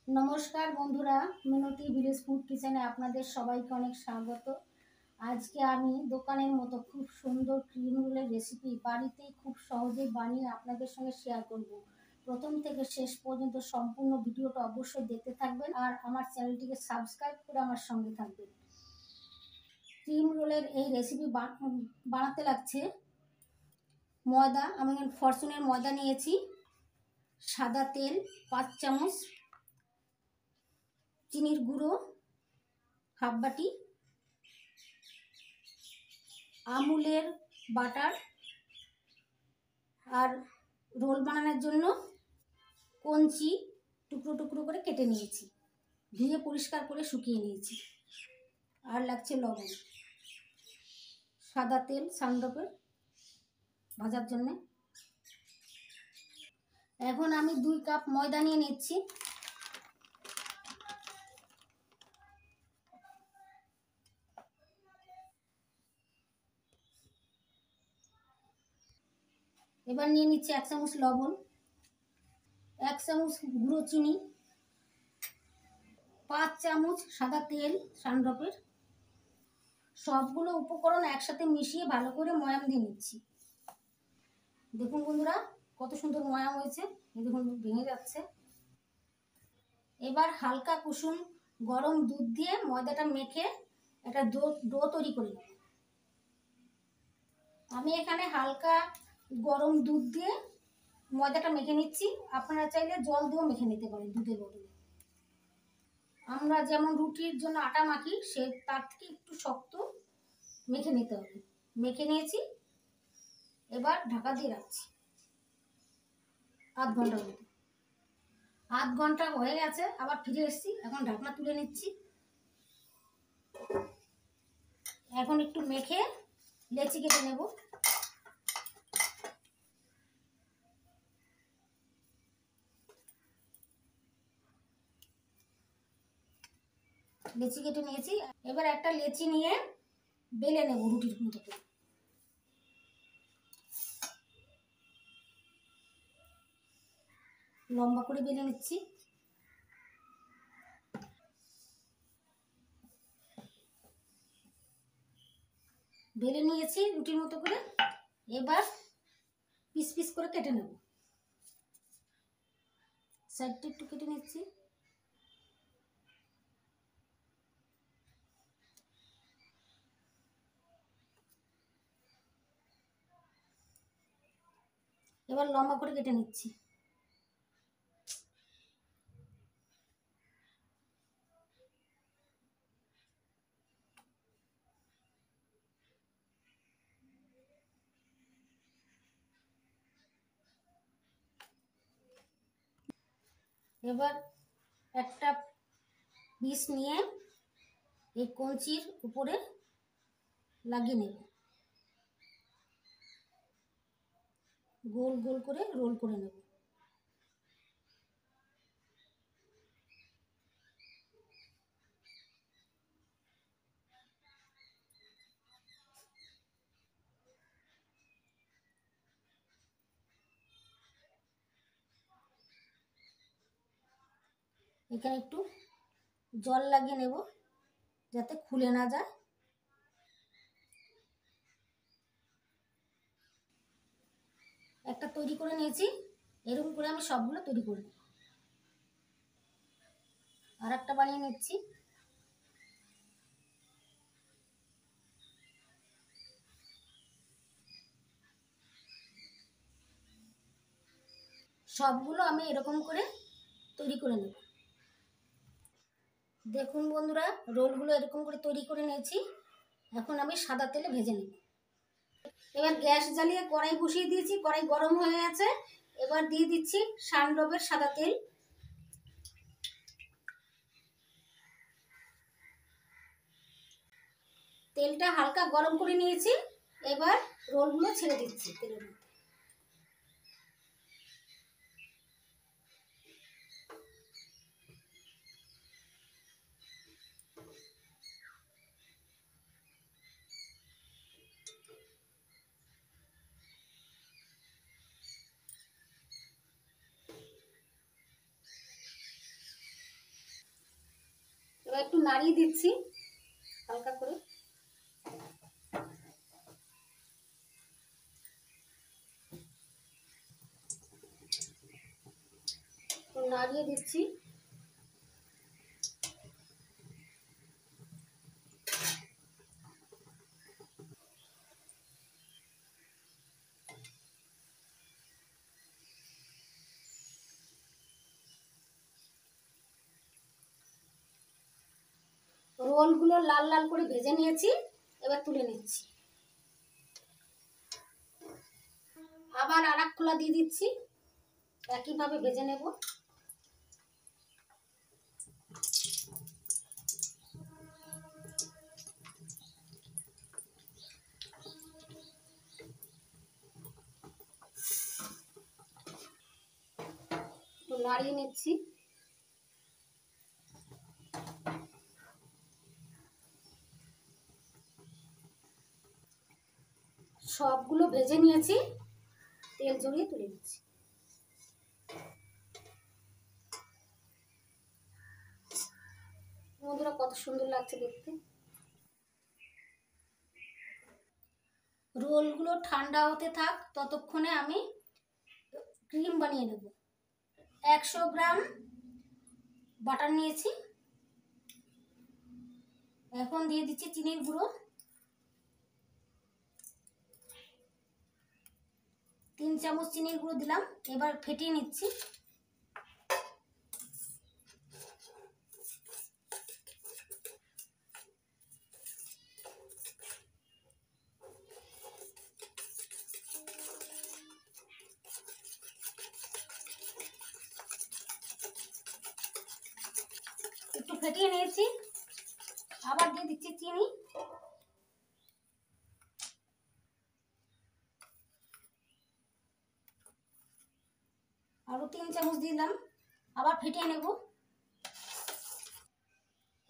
নমস্কার বন্ধুরা, মিনতি village food কিচেনে আপনাদের সবাইকে অনেক স্বাগত। আজকে আমি দোকানের মতো খুব সুন্দর ক্রিম রোলের রেসিপি বাড়িতেই খুব সহজেই বানিয়ে আপনাদের সঙ্গে শেয়ার করব। প্রথম থেকে শেষ পর্যন্ত সম্পূর্ণ ভিডিওটা অবশ্যই দেখতে থাকবেন আর আমার চ্যানেলটিকে সাবস্ক্রাইব করে আমার সঙ্গে থাকবেন। ক্রিম রোলের এই রেসিপি বানাতে লাগছে ময়দা। আমি ফরচুনের ময়দা নিয়েছি, সাদা তেল 5 চামচ, চিনির গুঁড়ো হাফ বাটি, আমুলের বাটার, আর রোল বানানোর জন্য কঞ্চি টুকরো টুকরো করে কেটে নিয়েছি, ধুয়ে পরিষ্কার করে শুকিয়ে নিয়েছি। আর লাগছে লবণ, সাদা তেল সানড্রপের ভাজার জন্য। এখন আমি 2 কাপ ময়দা নিয়ে নিচ্ছি। এবার নিয়ে নিচ্ছি 1 চামচ লবণ, 1 চামচ গুঁড়ো চিনি, 5 চামচ সাদা তেল সানড্রপের। সবগুলো উপকরণ একসাথে মিশিয়ে ভালো করে ময়াম দিয়ে নিচ্ছি। দেখুন বন্ধুরা, কত সুন্দর ময়াম হয়েছে, এই দেখুন ভেঙে যাচ্ছে। এবার হালকা কুসুম গরম দুধ দিয়ে ময়দাটা মেখে একটা ডো তৈরি করে নেব। আমি এখানে হালকা গরম দুধ দিয়ে ময়দাটা মেখে নিচ্ছি। আপনারা চাইলে জল দিয়েও মেখে নিতে পারেন দুধের বদলে। আমরা যেমন রুটির জন্য আটা মাখি সে তার থেকে একটু শক্ত মেখে নিতে হবে। মেখে নিয়েছি, এবার ঢাকা দিয়ে রাখছি আধ ঘন্টার মতো। আধ ঘন্টা হয়ে গেছে, আবার ফিরে এসেছি। এখন ঢাকনা তুলে নিচ্ছি। এখন একটু মেখে লেচি কেটে নেব। লেচি কেটে নিয়েছি, এবার একটা লেচি নিয়ে বেলে নেব রুটির মতো করে। লম্বা করে বেলে নিচ্ছি। বেলে নিয়েছি রুটির মতো করে। এবার পিস পিস করে কেটে নেব। সাইডটা একটু কেটে নিচ্ছি। এবার লম্বা করে কেটে নিচ্ছি। এবার একটা পিস নিয়ে এই কঞ্চির উপরে লাগিয়ে নেব, গোল গোল করে রোল করে নেব। এখানে একটু জল লাগিয়ে নেব যাতে খুলে না যায়। একটা তৈরি করে নিয়েছি, এরকম করে আমি সবগুলো তৈরি করে নেব। আর একটা বানিয়ে নিচ্ছি। সবগুলো আমি এরকম করে তৈরি করে নেব। দেখুন বন্ধুরা, রোলগুলো এরকম করে তৈরি করে নিয়েছি। এখন আমি সাদা তেলে ভেজে নেব। এবার গ্যাস জ্বালিয়ে কড়াই বসিয়ে দিয়েছি, কড়াই গরম হয়ে গেছে। এবার দিয়ে দিচ্ছি সানড্রপের সাদা তেল। তেলটা হালকা গরম করে নিয়েছি। এবার রোলগুলো ছেড়ে দিচ্ছি তেলের মধ্যে। একটু নাড়িয়ে দিচ্ছি হালকা করে। নাড়িয়ে দিচ্ছি। রোলগুলো লাল লাল করে ভেজে নিয়েছি, এবার তুলে নিচ্ছি। আবার আর এক খোলা দিয়ে দিচ্ছি, একইভাবে ভেজে নেব। একটু নাড়িয়ে নিচ্ছি। সবগুলো ভেজে নিয়েছি, তেল ঝরিয়ে তুলে নিচ্ছি। বন্ধুরা কত সুন্দর লাগছে দেখতে। রোলগুলো ঠান্ডা হতে থাক, ততক্ষণে আমি ক্রিম বানিয়ে নেব। 100 গ্রাম বাটার নিয়েছি, এখন দিয়ে দিচ্ছি চিনির গুঁড়ো। 3 চামচ চিনির গুঁড়ো দিলাম, এবার ফেটিয়ে নিচ্ছি। একটু ফেটিয়ে নিয়েছি, আবার দিয়ে দিচ্ছি চিনি। আরো 3 চামচ দিলাম, আবার ফেটিয়ে নেব।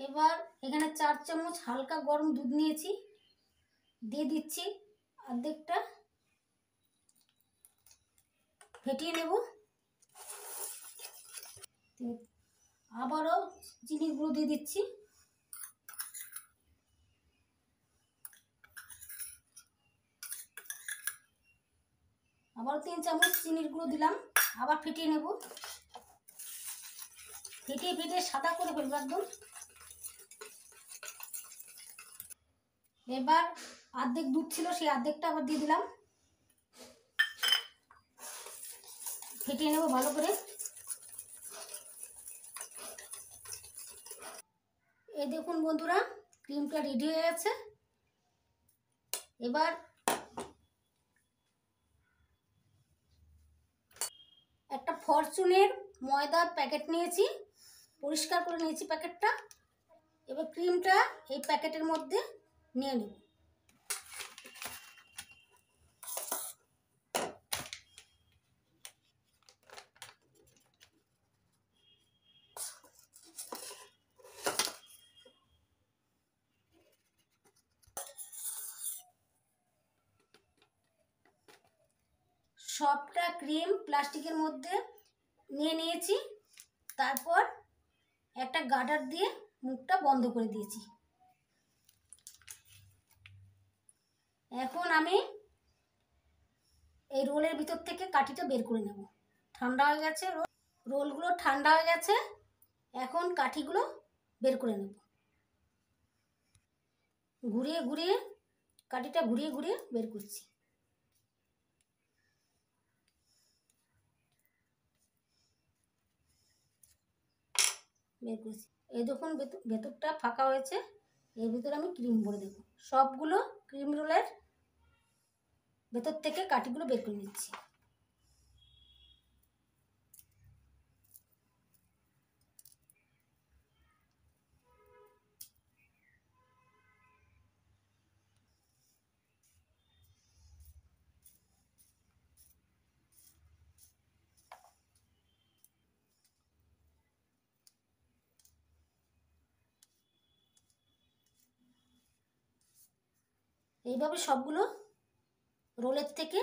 এবার এখানে 4 চামচ হালকা গরম দুধ নিয়েছি, দিয়ে দিচ্ছি অর্ধেকটা, ফেটিয়ে নেব। আবারও চিনির গুঁড়ো দিয়ে দিচ্ছি। আবার 3 চামচ চিনির গুঁড়ো দিলাম, আবার ফেটিয়ে নেব। ফেটিয়ে ফেটিয়ে সাদা করে ফেলবো একদম। এবার অর্ধেক দুধ ছিল, সেই অর্ধেকটা আবার দিয়ে দিলাম, ফেটিয়ে নেব ভালো করে। এই দেখুন বন্ধুরা, ক্রিমটা রেডি হয়ে গেছে। এবার একটা ফরচুনের ময়দার প্যাকেট নিয়েছি, পরিষ্কার করে নিয়েছি প্যাকেটটা। এবার ক্রিমটা এই প্যাকেটের মধ্যে নিয়ে নেব। সবটা ক্রিম প্লাস্টিকের মধ্যে নিয়ে নিয়েছি, তারপর একটা গার্ডার দিয়ে মুখটা বন্ধ করে দিয়েছি। এখন আমি এই রোলের ভিতর থেকে কাঠিটা বের করে নেব। ঠান্ডা হয়ে গেছে, রোলগুলো ঠান্ডা হয়ে গেছে, এখন কাঠিগুলো বের করে নেব। ঘুরিয়ে ঘুরিয়ে কাঠিটা ঘুরিয়ে ঘুরিয়ে বের করছি। বের করছি, এই দেখুন ভেতরটা ফাঁকা হয়েছে, এর ভিতরে আমি ক্রিম ভরে দেবো। সবগুলো ক্রিম রোলের ভেতর থেকে কাঠিগুলো বের করে নিচ্ছি। এইভাবে সবগুলো রোলের থেকে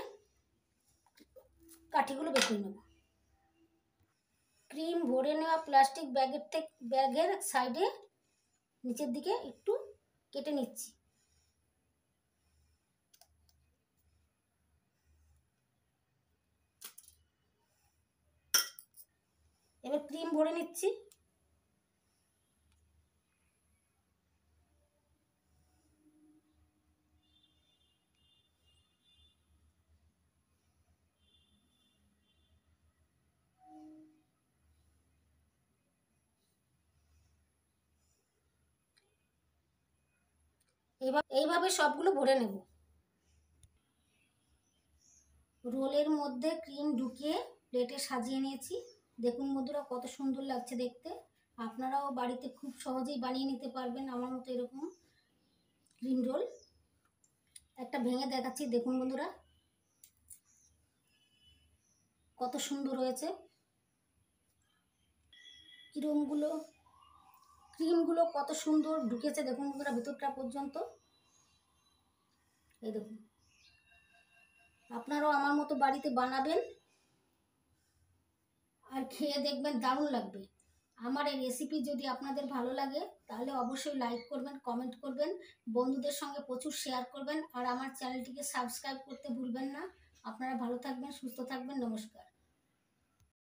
কাঠিগুলো বের করে নেব। ক্রিম ভরে নেওয়া প্লাস্টিক ব্যাগের সাইডে নিচের দিকে একটু কেটে নিচ্ছি। এবার ক্রিম ভরে নিচ্ছি। এইভাবে সবগুলো ভরে নেব। রোলের মধ্যে ক্রিম ঢুকিয়ে প্লেটে সাজিয়ে নিয়েছি। দেখুন বন্ধুরা কত সুন্দর লাগছে দেখতে। আপনারাও বাড়িতে খুব সহজেই বানিয়ে নিতে পারবেন আমার মতো এরকম ক্রিম রোল। একটা ভেঙে দেখাচ্ছি, দেখুন বন্ধুরা কত সুন্দর হয়েছে। ক্রিমগুলো কত সুন্দর ঢুকেছে দেখুন বন্ধুরা ভিতরটা পর্যন্ত। এই দেখুন, আপনারাও আমার মতো বাড়িতে বানাবেন আর খেয়ে দেখবেন দারুণ লাগবে। আমার এই রেসিপি যদি আপনাদের ভালো লাগে তাহলে অবশ্যই লাইক করবেন, কমেন্ট করবেন, বন্ধুদের সঙ্গে প্রচুর শেয়ার করবেন আর আমার চ্যানেলটিকে সাবস্ক্রাইব করতে ভুলবেন না। আপনারা ভালো থাকবেন, সুস্থ থাকবেন, নমস্কার।